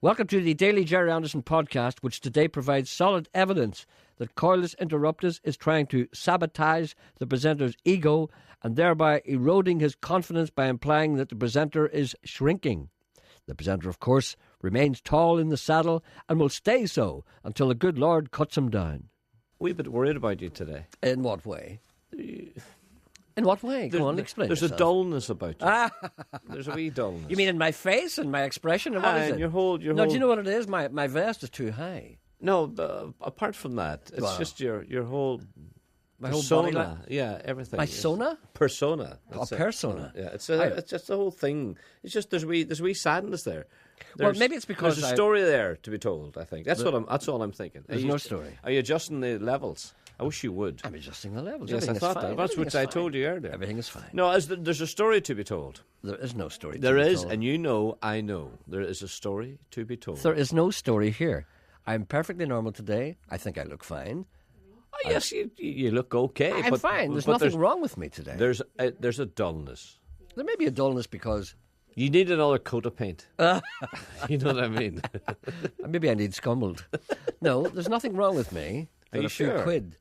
Welcome to the Daily Jerry Anderson podcast, which today provides solid evidence that Coilus Interruptus is trying to sabotage the presenter's ego and thereby eroding his confidence by implying that the presenter is shrinking. The presenter, of course, remains tall in the saddle and will stay so until the good Lord cuts him down. We're a bit worried about you today. In what way? In what way? Go on, explain There's yourself. a dullness about you. There's a wee dullness. You mean in my face and my expression? Or what is it? Your whole... No, do you know what it is? My vest is too high. No, apart from that, it's just your whole... My persona. whole body. Yeah, everything. My sona? Persona. That's persona. Yeah, it's just the whole thing. It's just there's wee sadness there. Well, maybe it's because there's a story there to be told. I think that's all I'm thinking. There's no story. Are you adjusting the levels? I wish you would. I'm adjusting the levels. Yes, I thought that. That's what I told you earlier. Everything is fine. No, there's a story to be told. There is no story. There is, and you know, I know, there is a story to be told. There is no story here. I'm perfectly normal today. I think I look fine. Oh, yes, you look okay. I'm fine. There's nothing wrong with me today. There's a dullness. There may be a dullness because... You need another coat of paint. You know what I mean? Maybe I need scumbled. No, there's nothing wrong with me. Are you few sure? quid.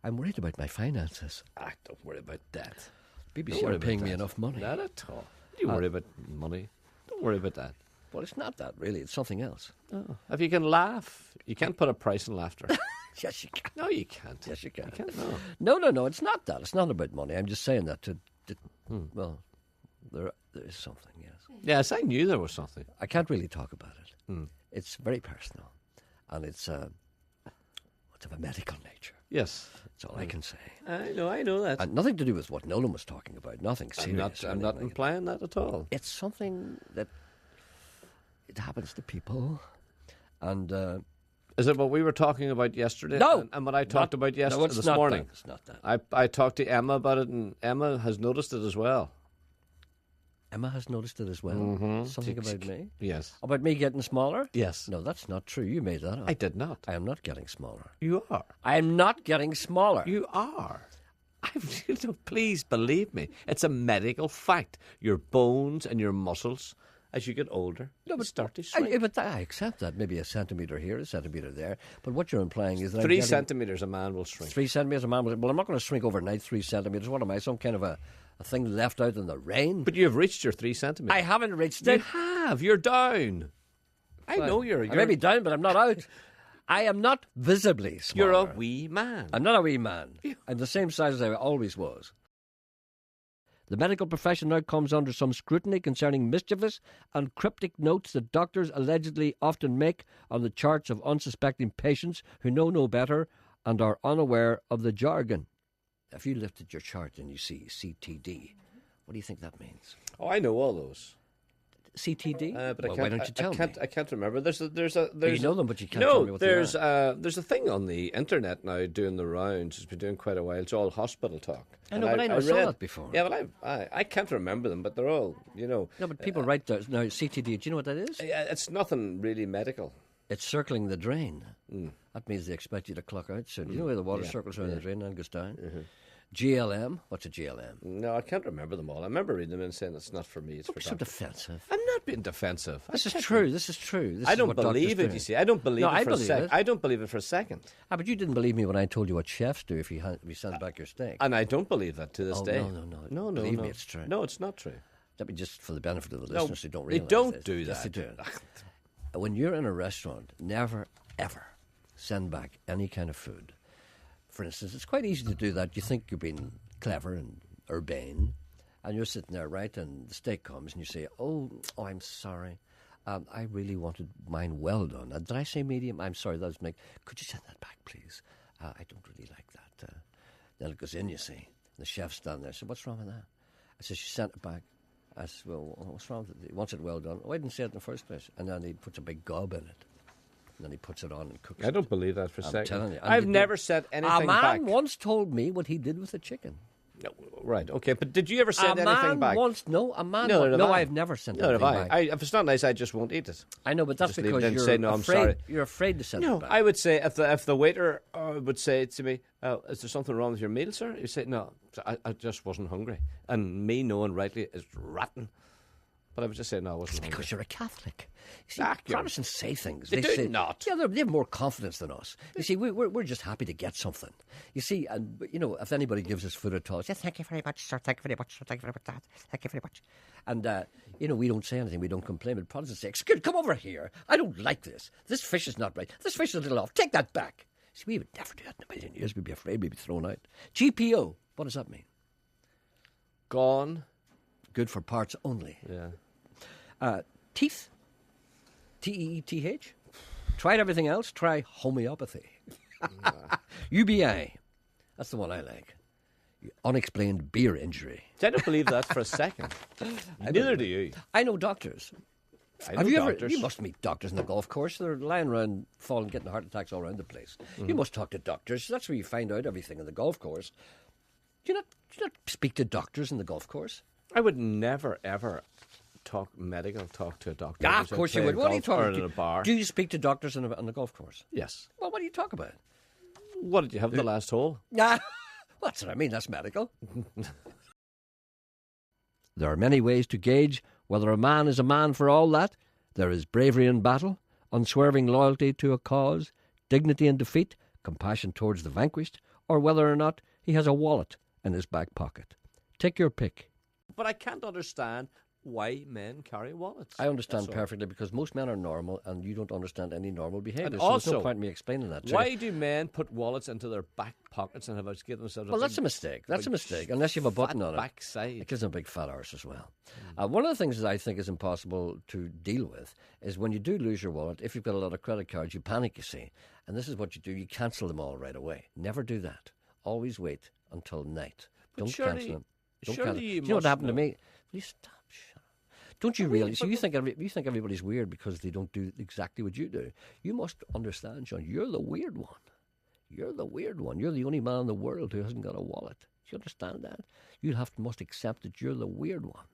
I'm worried about my finances. Don't worry about that. BBC aren't paying me enough money. Not at all. You worry about money. Don't worry about that. Well, it's not that, really. It's something else. Oh. If you can laugh, you can't put a price on laughter. Yes, you can. No, you can't. Yes, you can. You can't, no. No, it's not that. It's not about money. I'm just saying that well, there is something, yes. Yes, I knew there was something. I can't really talk about it. It's very personal, and it's of a medical nature. Yes. That's all I can say. I know that. And nothing to do with what Nolan was talking about. Nothing serious. I'm not implying that at all. It's something that it happens to people, and is it what we were talking about yesterday? No, and what I talked about yesterday this morning. It's not that. I talked to Emma about it, and Emma has noticed it as well. Emma has noticed it as well. Mm-hmm. Something about me? Yes. About me getting smaller? Yes. No, that's not true. You made that up. I did not. I am not getting smaller. You are. I am not getting smaller. You are. Please believe me. It's a medical fact. Your bones and your muscles, as you get older, start to shrink. But I accept that. Maybe a centimetre here, a centimetre there. But what you're implying is that 3 centimetres a man will shrink. 3 centimetres a man will... Well, I'm not going to shrink overnight 3 centimetres. What am I, some kind of a thing left out in the rain? But you've reached your 3 centimetres. I haven't reached it. You have. You're down. I know you're... I may be down, but I'm not out. I am not visibly smaller. You're a wee man. I'm not a wee man. I'm the same size as I always was. The medical profession now comes under some scrutiny concerning mischievous and cryptic notes that doctors allegedly often make on the charts of unsuspecting patients who know no better and are unaware of the jargon. If you looked at your chart and you see CTD, what do you think that means? Oh, I know all those. CTD? But why don't you tell me? I can't remember. There's you know them, but you can't tell me what they are. There's a thing on the internet now doing the rounds. It's been doing quite a while. It's all hospital talk. I know, but I saw that before. Yeah, but I can't remember them, but they're all, No, but people write there. Now, CTD, do you know what that is? It's nothing really medical. It's circling the drain. That means they expect you to clock out soon. You know where the water circles around the drain and goes down? Mm-hmm. GLM? What's a GLM? No, I can't remember them all. I remember reading them and saying it's not for me, it's for so doctors. Defensive. I'm not being defensive. This is true. I don't believe it, you see. I don't believe it for a second. I don't believe it for a second. But you didn't believe me when I told you what chefs do if you send back your steak. And I don't believe that to this day. No. Believe me, it's true. No, it's not true. Let me just, for the benefit of the listeners who don't realize they don't this. do that. Yes, they do. When you're in a restaurant, never, ever send back any kind of food. For instance, it's quite easy to do that. You think you're being clever and urbane, and you're sitting there, right, and the steak comes, and you say, oh, I'm sorry. I really wanted mine well done. Did I say medium? I'm sorry, that was me. Could you send that back, please? I don't really like that. Then it goes in, you see. The chef's standing there. I said, what's wrong with that? I said, she sent it back. I said, well, what's wrong with it? He wants it well done. Oh, I didn't say it in the first place. And then he puts a big gob in it. And then he puts it on and cooks it. I don't believe that for a second. Telling you. I've never said anything back. A man once told me what he did with the chicken. No, right, okay, but did you ever send anything back? No, I've never sent anything back. If it's not nice, I just won't eat it. I know, but that's just because you're say, no, I'm sorry. You're afraid to send it back. I would say if the waiter would say to me, is there something wrong with your meal, sir? You say, no, I just wasn't hungry. And me knowing rightly is rotten. But I was just saying, no, I wasn't. It's because you're a Catholic. You see, You're- Protestants say things. They do not. Yeah, they have more confidence than us. You see, we're just happy to get something. You see, and if anybody gives us food at all, it's, thank you very much, sir. Thank you very much, sir. Thank you very much, Dad. Thank you very much. And we don't say anything. We don't complain. But Protestants say, "Excuse, come over here. I don't like this. This fish is not right. This fish is a little off. Take that back." See, we would never do that in a million years. We'd be afraid we'd be thrown out. GPO. What does that mean? Gone. Good for parts only. Yeah. Teeth. TEETH. Tried everything else. Try homeopathy. UBI. That's the one I like. Unexplained beer injury. I don't believe that for a second. Neither do you. I know doctors. I know doctors. You must meet doctors in the golf course. They're lying around, falling, getting heart attacks all around the place. You must talk to doctors. That's where you find out everything in the golf course. Do you not speak to doctors in the golf course? I would never, ever talk to a doctor. Of course you would. What are you talking in a bar. Do you speak to doctors on the golf course? Yes. Well, what do you talk about? What did you have the last hole? Well, that's what I mean. That's medical. There are many ways to gauge whether a man is a man for all that. There is bravery in battle, unswerving loyalty to a cause, dignity in defeat, compassion towards the vanquished, or whether or not he has a wallet in his back pocket. Take your pick. But I can't understand why men carry wallets. I understand perfectly because most men are normal and you don't understand any normal behaviour. And so also, there's no point in me explaining that to why you. do men put wallets into their back pockets and have to give themselves Well, that's a mistake. That's a mistake. Unless you have a button on it. Backside. It gives them a big fat arse as well. One of the things that I think is impossible to deal with is when you do lose your wallet, if you've got a lot of credit cards, you panic, you see. And this is what you do. You cancel them all right away. Never do that. Always wait until night. Don't cancel them. Don't cancel them. You know what happened to me? Will you stop? Shut up. Don't you really? So you think everybody's weird because they don't do exactly what you do. You must understand, John, you're the weird one. You're the weird one. You're the only man in the world who hasn't got a wallet. Do you understand that? You must accept that you're the weird one.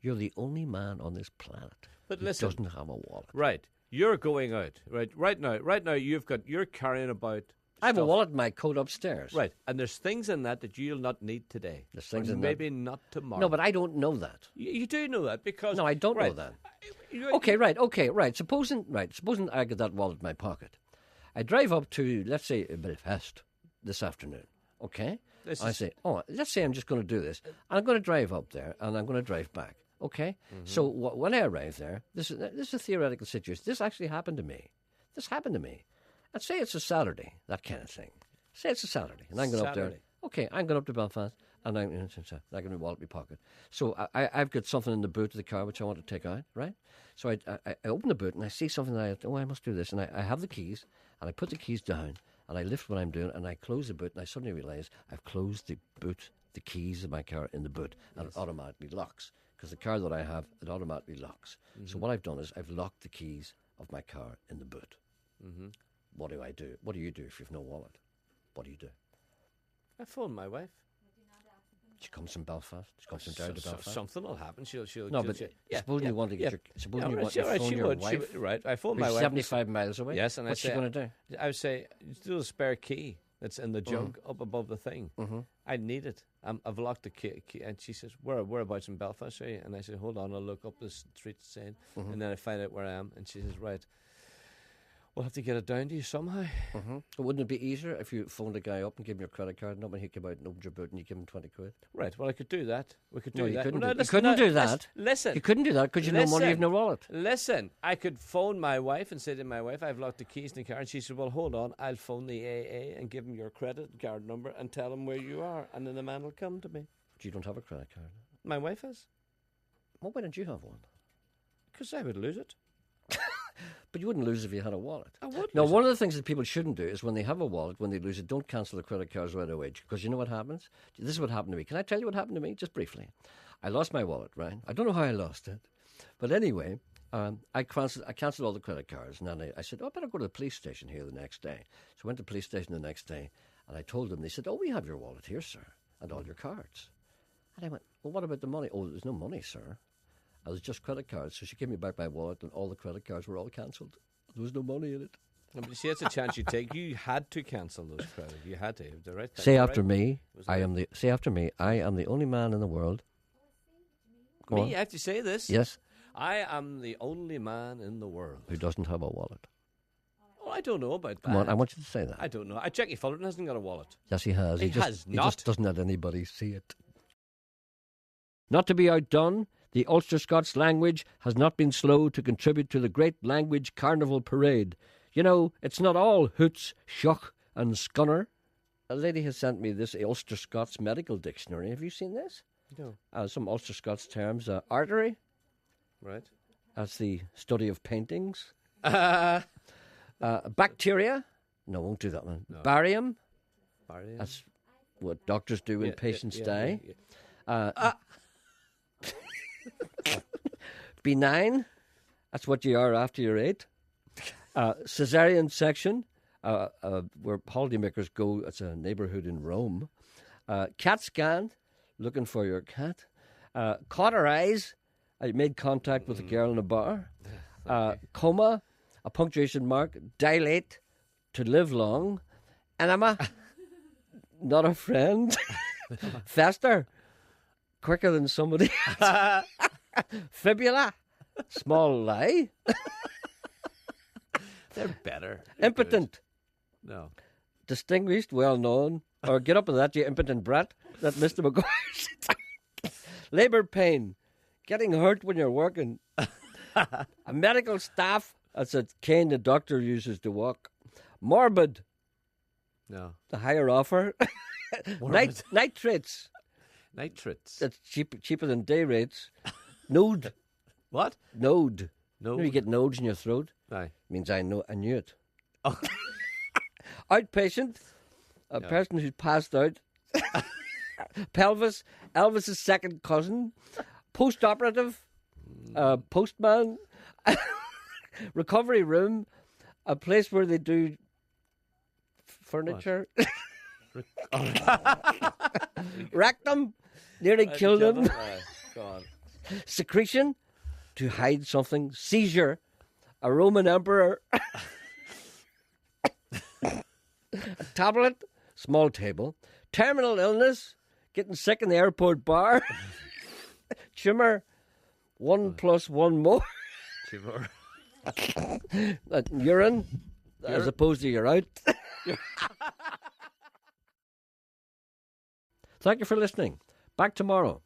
You're the only man on this planet who doesn't have a wallet. Right. You're going out. Right now you're carrying about I have a stuff. wallet in my coat upstairs. Right. And there's things in that you'll not need today. There's things or in maybe not tomorrow. No, but I don't know that. You do know that because No, I don't know that. Okay, right. Supposing I get that wallet in my pocket. I drive up to, let's say, Belfast this afternoon, okay? Let's say I'm just going to do this. And I'm going to drive up there, and I'm going to drive back, okay? Mm-hmm. So when I arrive there, this is a theoretical situation. This actually happened to me. I'd say it's a Saturday, that kind of thing. Say it's a Saturday, and I'm going up there. Okay, I'm going up to Belfast, and I'm going to wallet in my pocket. So I've got something in the boot of the car which I want to take out, right? So I open the boot, and I see something that I must do this. And I have the keys, and I put the keys down, and I lift what I'm doing, and I close the boot, and I suddenly realise I've closed the boot, the keys of my car in the boot, and it automatically locks. Because the car that I have, it automatically locks. Mm-hmm. So what I've done is I've locked the keys of my car in the boot. Mm-hmm. What do I do? What do you do if you've no wallet? What do you do? I phone my wife. She comes from Belfast. She comes from down to Belfast. Something will happen. She'll supposing you want to get your... Supposing you want to phone your wife. Right. I phone my wife. 75 miles away. Yes, and what's she going to do? I would say, do the spare key that's in the junk up above the thing. Mm-hmm. I need it. I've locked the key. And she says, whereabouts in Belfast are you? And I said, hold on, I'll look up the street saying. And then I find out where I am. And she says, right. We'll have to get it down to you somehow. Mm-hmm. But wouldn't it be easier if you phoned a guy up and gave him your credit card number and he came out and opened your boot and you give him 20 quid? Right, well, I could do that. We could do that. You couldn't do that. Listen. You couldn't do that because you have no money, you have no wallet. Listen, I could phone my wife and say to my wife, I've locked the keys in the car. And she said, well, hold on, I'll phone the AA and give him your credit card number and tell him where you are. And then the man will come to me. But you don't have a credit card. My wife has. Well, why don't you have one? Because I would lose it. But you wouldn't lose if you had a wallet. I would. Now, one of the things that people shouldn't do is when they have a wallet, when they lose it, don't cancel the credit cards right away. Because you know what happens? This is what happened to me. Can I tell you what happened to me? Just briefly. I lost my wallet, right? I don't know how I lost it. But anyway, I cancelled all the credit cards. And then I said, I better go to the police station here the next day. So I went to the police station the next day. And I told them, they said, we have your wallet here, sir, and all your cards. And I went, well, what about the money? Oh, there's no money, sir. I was just credit cards, so she gave me back my wallet, and all the credit cards were all cancelled. There was no money in it. No, but you see, that's a chance you take. You had to cancel those credit. You had to. The right thing. Say after me, I am the only man in the world. Me, I have to say this. Yes. I am the only man in the world who doesn't have a wallet. Oh, I don't know about that. Come on, I want you to say that. I don't know. Jackie Fullerton hasn't got a wallet. Yes, he has. He He not. just doesn't let anybody see it. Not to be outdone, the Ulster Scots language has not been slow to contribute to the great language carnival parade. You know, it's not all hoots, shock and scunner. A lady has sent me this Ulster Scots medical dictionary. Have you seen this? No. Some Ulster Scots terms. Artery. Right. That's the study of paintings. Bacteria. No, won't do that one. No. Barium. That's what doctors do when patients die. Benign. That's what you are after you're 8. Caesarean section. Where holidaymakers go. It's a neighbourhood in Rome. Cat scan. Looking for your cat. Cauterize. I made contact with a girl in a bar. Coma. A punctuation mark. Dilate. To live long. Enema. Not a friend. Faster. Quicker than somebody else. Fibula. Small lie. They're better. Impotent. Good. No. Distinguished, well known. Or get up with that, you impotent brat. That Mr. McGuire. Labour pain. Getting hurt when you're working. A medical staff. That's a cane the doctor uses to walk. Morbid. No. The higher offer. Nitrates. Nitrates. That's cheaper than day rates. Node. What? Node. Node. You get nodes in your throat. Aye. Means I knew it. Oh. Outpatient. A person who's passed out. Pelvis. Elvis's second cousin. Post-operative. Postman. Recovery room. A place where they do furniture. Rectum. Nearly killed him. God. Secretion. To hide something. Seizure. A Roman emperor. A tablet. Small table. Terminal illness. Getting sick in the airport bar. Tumor. 1 plus 1 more. Tumor. Urine. As opposed to you're out. Thank you for listening. Back tomorrow.